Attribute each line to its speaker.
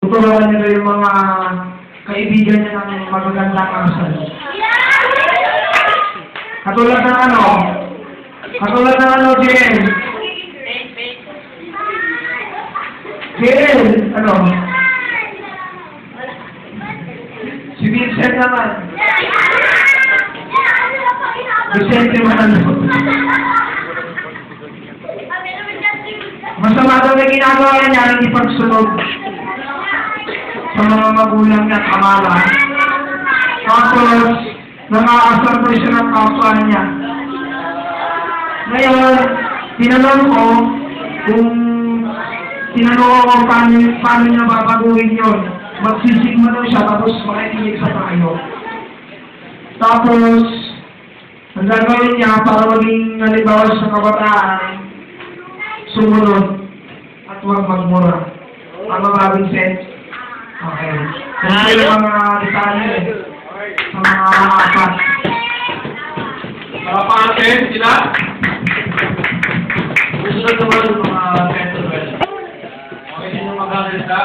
Speaker 1: tuturuan nila yung mga kaibigan niya ng magagandang asal. Katulad ng JL. JL, si Vincent naman. Vicente Manalo. Masama daw na ginagawa niya, hindi pagsunod sa mga magulang niya at amala. Tapos, nakaasar po siya ng kapwa niya. Ngayon, tinanong ko paano niya babaguhin yun. Magsisigma daw siya, tapos makikinig sa tayo. Tapos, ang gagawin niya para maging halimbawa sa kabataan, sumunod at huwag magmura. Tama ba, Vincent? Okay. Kasi yung mga detalye sa mga apat.
Speaker 2: Para pa-atin sila? Gusto naman yung mga mental health. Okay, sino mag-agalita?